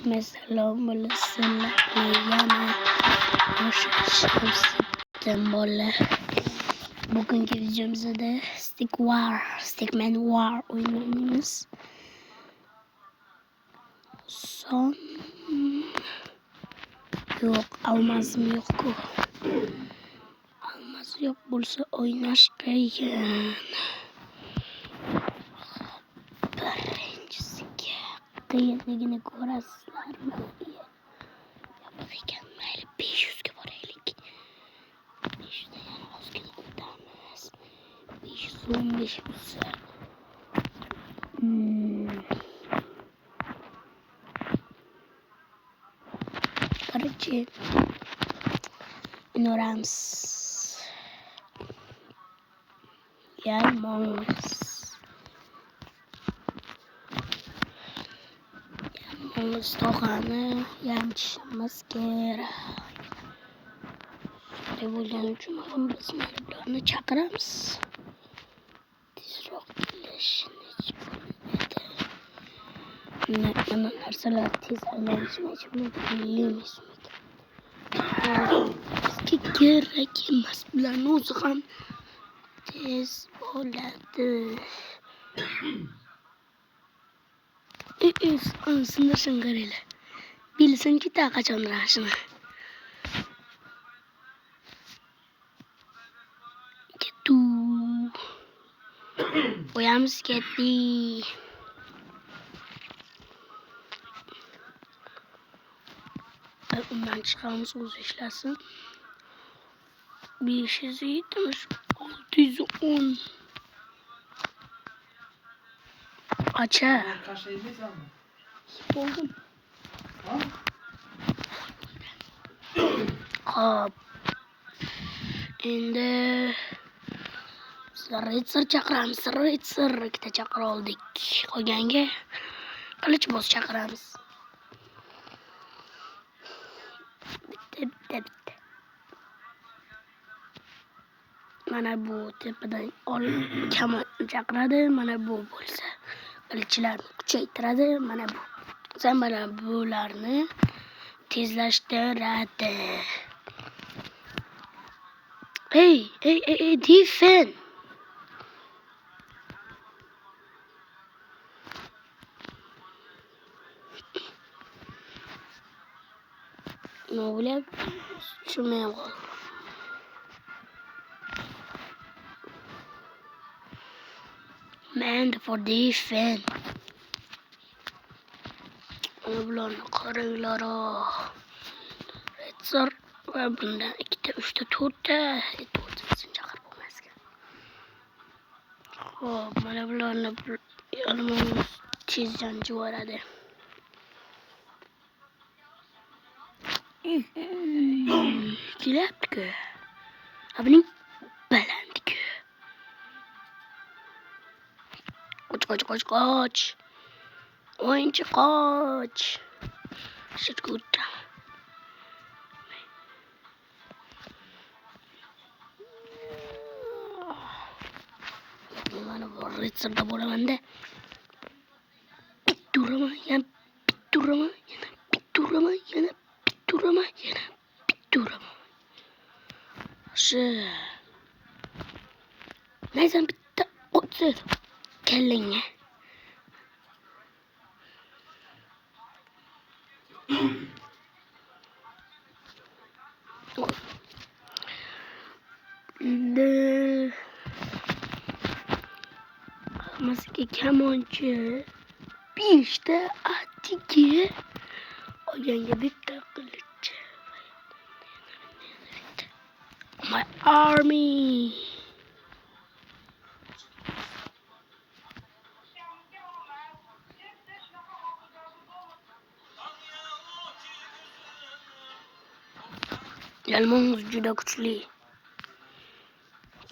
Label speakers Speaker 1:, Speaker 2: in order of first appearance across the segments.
Speaker 1: Salom bo'lasizlar. Yana Shamsiddin bola. Bugungi videomizda Stickman War o'ynaymiz. Son yo'q, almazim yo'q-ku. Almaz yo'q bo'lsa o'ynash qiyin. Birinchisiga qiyinligini ko'rasizlarmi? Yopiq ekan, mayli 500 ga boraylik. 500 da yana ozgina o'tamiz. 515 bo'lsa. Короче, ignoramos. Yalmaz to'g'ani yamchishimiz kerak. Shunday bo'lgani uchun ham biz mana bularni chaqiramiz. Tezroq kelishini mana narsalar tez aylanishini bilmaymiz. Bizga kerak emas, bularni o'zi ham tez bo'ladi. Sindirsin qaranglar. Bilsinki ta qachon rashini. Ketdi. O'yamiz ketdi. Undan chiqamiz, o'zi ishlasin. 570, 610. Acha. Bo'ldim. Hop. Endi Ritsar chaqiramiz. Ritsar ikkita chaqira oldik. Qolganga qilichboz chaqiramiz. Bitta. Mana bu tepadan kamon chaqiradi. Mana bu bo'lsa qilichlarni kuchaytiradi. Mana bu. Mana bularni tezlashtiradi. Hey, defend. Ne oluyor? Şuraya koy. Man for defend. Bularni qaranglar. Ritsar va bundan 2 3 4 to'rttasini chaqirib bo'lmasga. Xo'p, mana bularni yalmamiz tezdan juvaradi. Kelyapti-ku. Buning balandku. Qoch. O'yinchi qoch. Shirkutda. Mana bu Ritsarda bo'laman-da. Bitturaman, yana bitturaman. Shu. Naysan bitta o'tsa kallangga. Hamasiga kamonchi 5 ta atigi. Qolganga bitta qilich. My army. Yalmamiz juda kuchli.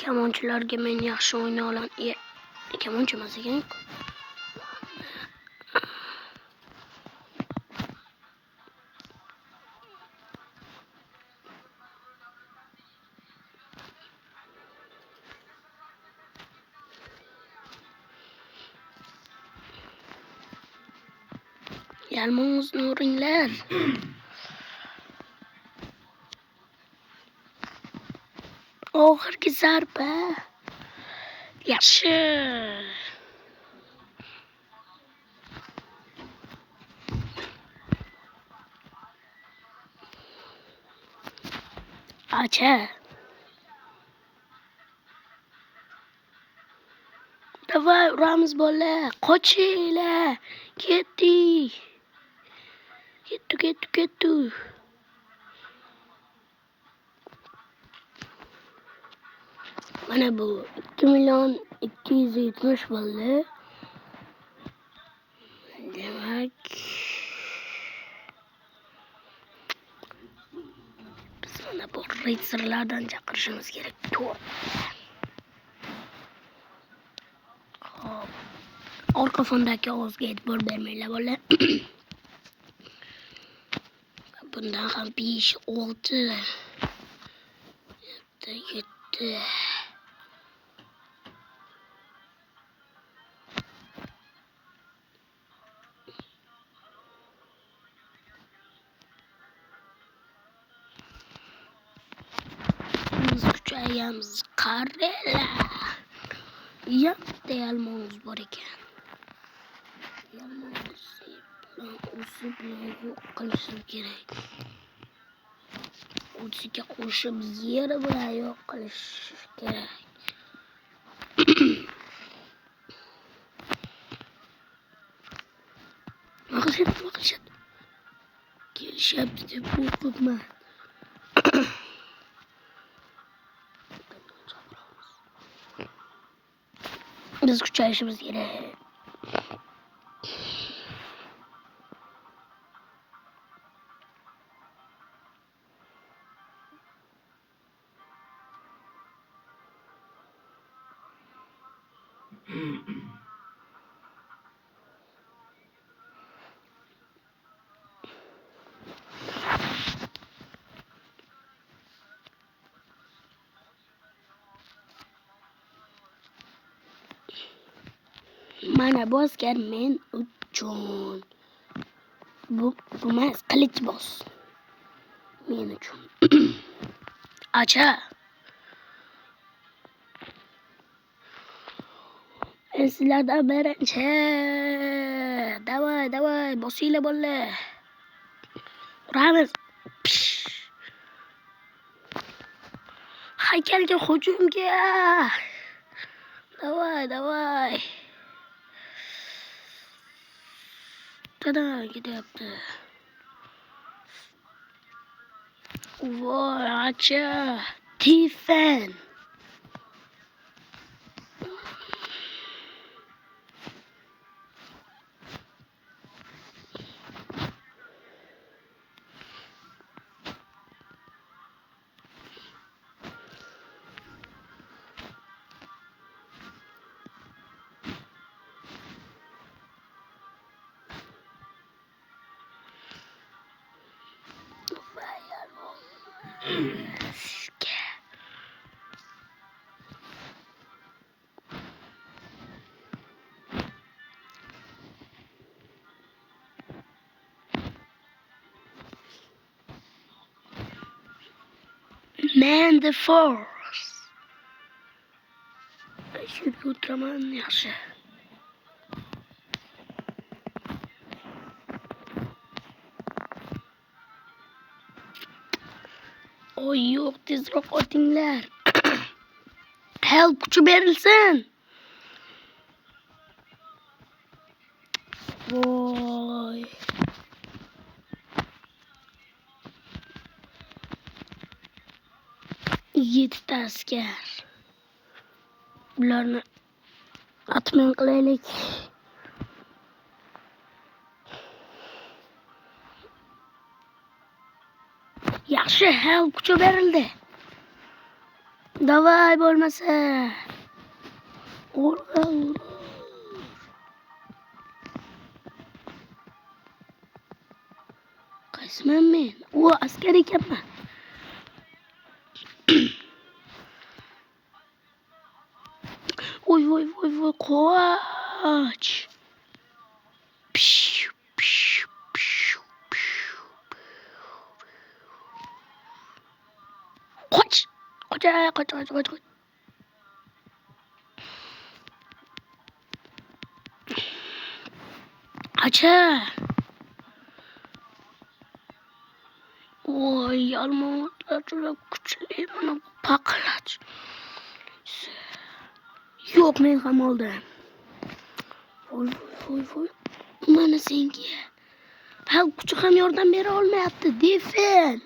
Speaker 1: Kamonchilarga men yaxshi o'yna olaman. Kamonchi emas ekan. Yalmog'izni uringlar. Oxirgi zarba. Yaxshi. Acha. Davay uramiz bolalar. Qochinglar. Ketdik. Ketdi. Mana bu 2.270.000 bo'ldi. Demak, biz mana bu ritsarlardan chaqirishimiz kerak. To'p. Xo'p. Orqa fondagi ovozga e'tibor bermanglar bolalar. Bundan ham 5, 6, 7. Biz kuchayamiz, qaranglar. Yatta yalmog'iz bor ekan. Yalmog'iz bilan o'zi bilan yo'q qilishim kerak. O'ziga qo'shib yeri bilan yo'q qilish kerak. Maqsad. Kelishyapti deb qo'rqibman. Biz kuchayishimiz kerak. Mana bu askar men uchun. Bu emas, qilich bos. Men uchun. Acha. Sizlardan birinchi. Davay, bosinglar bolalar. Uramiz. Haykalga hujumga. Davay. Tada gidyapti. Voy, acha. Tifen. Man the force. Shunga o'tiraman yaxshi. Oy yo'q, tezroq otinglar. Help kuchi berilsin. Voy. Yettita askar. Bularni atman qilaylik. Yaxshi, help kuchi berildi. Davay bo'lmasa. Urur. Qaysiman men? U askar ekanman. Voy, qoch. Qoch. Acha. Voy, yalmog'izlar juda kuchli. Mana bu paqirlach. Yo'q, men ham oldim. Voy. Mana senga. Hal kuchi ham yordam bera olmayapti. Defen.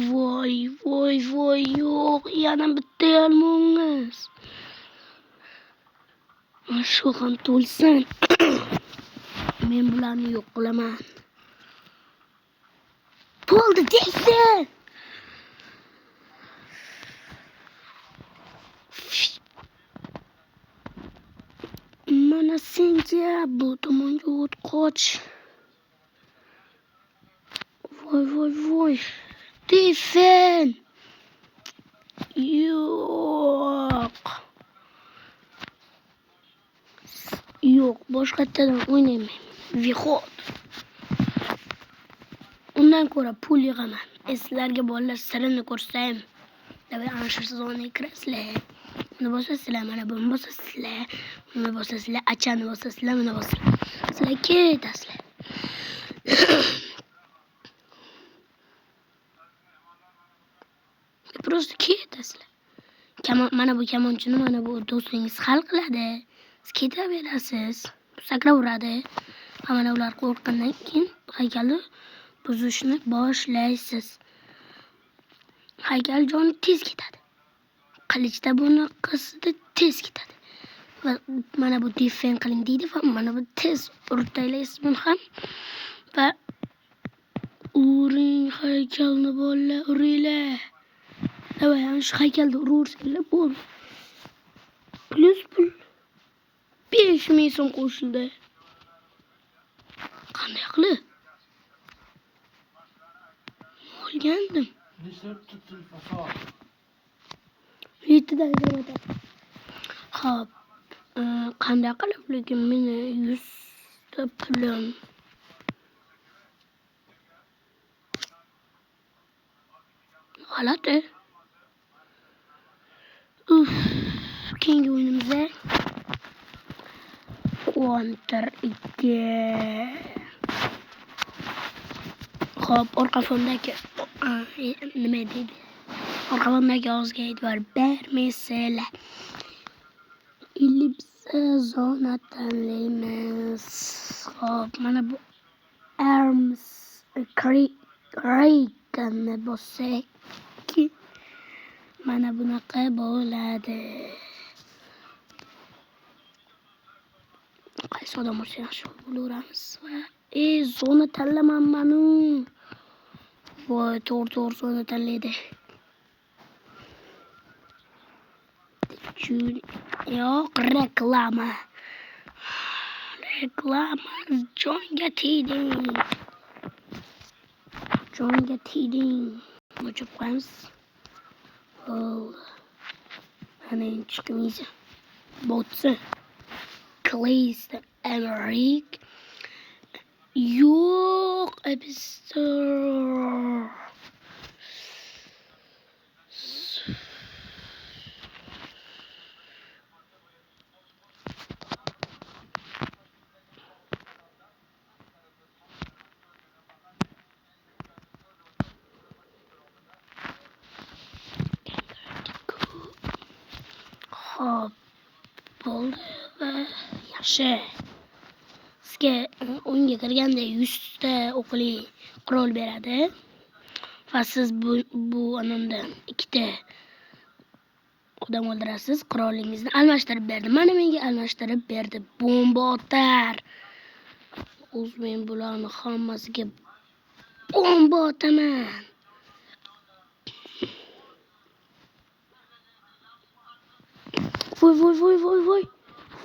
Speaker 1: Voy, yo'q. Yana bitta yalmog'iz. Shu ham to'lsin. Men bularni yo'q qilaman. Bo'ldi, Defen. Mana senga bu tomonga o't qoch. Voy. Defen. Yo'q, boshqachadan o'ynayman. Vihod. Undan ko'ra pul yig'aman. Sizlarga bolalar sirini ko'rsam. Davay ana shu zona kirasizlar. Buni bosasizlar, mana buni bosasizlar. Buni bosasizlar, achani bosasizlar, buni bosasizlar. Sizlar ketasizlar. Просто ketasizlar. Mana bu kamonchini mana bu do'stingiz hal qiladi. Siz ketaverasiz. Sakrab uradi. Mana ular qo'rqqandan keyin haykalni buzishni boshlaysiz. Haykal joni tez ketadi. Qilichda buni qisdi tez ketadi. Va mana bu defen qiling deydi va mana bu tez urtaylaysiz buni ham. Va uring haykalni bolalar uringlar. Davay ana shu haykalda uraversanglar bo'ldi. Plus pul 5000 so'm qo'shildi. Qanday qilib? Olgandim. Yettidan jo'nata. Xo'p, qanday qilib lekin meni 100 ta pulim. G'alati. Keyingi o'yinimizda Counter 2. Xo'p, orqa fondagi nima deydi? Orqa fondagi og'izga e'tibor bermaysizlar. Ellipse zona tanlaymiz. Xo'p, mana bu arms Reagan'ni bossak mana bunaqa bo'ladi. Qaysi odam bo'lsa yaxshi bo'laveramiz va zona tanlamayman. Voy, to'g'ri zona tanlaydi. Yo'q, reklama. Jonga tiding. O'chirib qo'yamiz. Ana chiqmaydi. Botsi. Clays Amerik. Yo'q, episode. Xo'p, bo'ldi va yaxshi. Sizga o'yinga kirganda 100 ta o'qli qurol beradi. Va siz bu anondan 2 ta odam o'ldirasiz. Qurolingizni almashtirib berdi. Mana menga almashtirib berdi. Bomba otar. O'z men bularni hammasiga bomba otaman.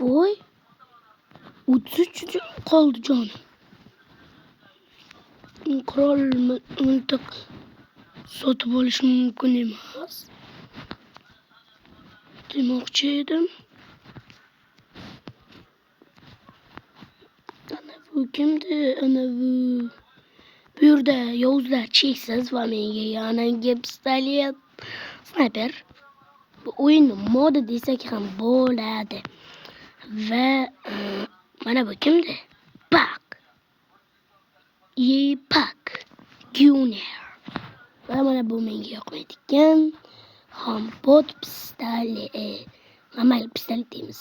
Speaker 1: Voy. 33 qoldi jonim. Qurolni sotib olish mumkin emas. Demoqchi edim. Ana bu kimdi? Ana bu Bu yerda yovuzlar cheksiz va menga yangi pistolet sniper. Bu o'yinni modi desak ham bo'ladi. Va mana bu kimdi? Pak Junior. Va mana bu menga yoqmaydigan Hambot pistolet. Mayli pistolet deymiz.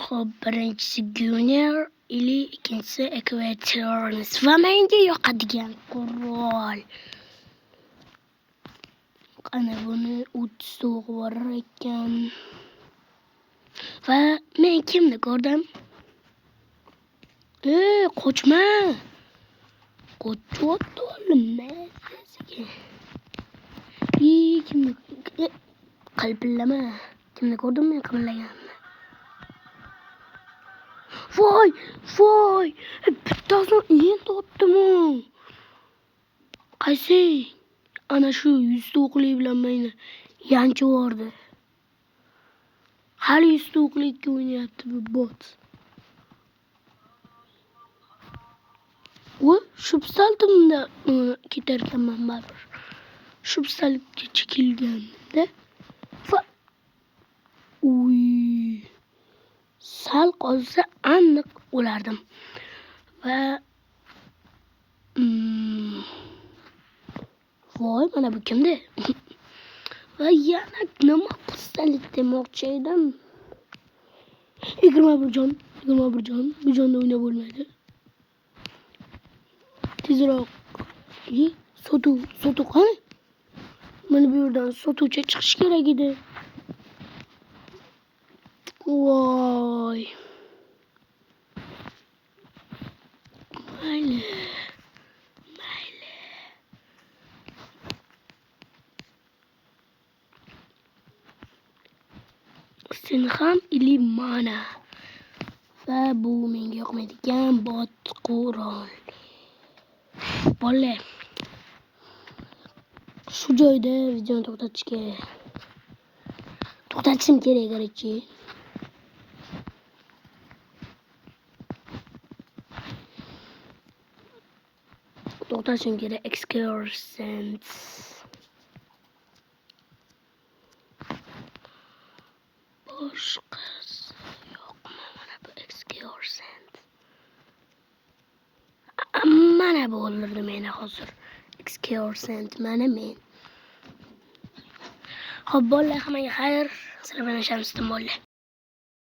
Speaker 1: Xo'p, birinchisi Junior, ikkinchisi Equatornis. Va menga yoqadigan qurol. Qani buni 30 to'g'ri bor ekan. Va men kimni ko'rdim? Qochma. Qochotolma. Kimni qalbillama. Kimni ko'rdim men qimirlaganimni? Voy! Bittasini endi otdim-ku. Qaysi? Ana shu 100 o'qli bilan meni yanchi bordi. Hali 100 o'qlikka o'ynayapti bu bot. Shu pistoletimda ketarkanman baribir. Shu pistoletga chekilganda sal qolsa aniq o'lardim. Va voy, mana bu kimdi? Va yana nima pistolet demoqchi edim? 21 jon. Bu jonda o'ynab bo'lmaydi. Tezroq. Sotuv qani? Mana bu yerdan sotuvchi chiqish kerak edi. Voy. Mayli. Sen ham mana. Va bu menga yoqmaydigan bot qurol. Bolalar. Shu joyda videoni to'xtatishim kerak garchi. To'xtatishim kerak. Excursions. Boshqasi yo'qmi? Mana bu Excursions. Mana bu o'ldirdi meni hozir. Excursions mana men. Xo'p, bolalar, hammaga xayr. Sizlar bilan ishlamasdim bolalar.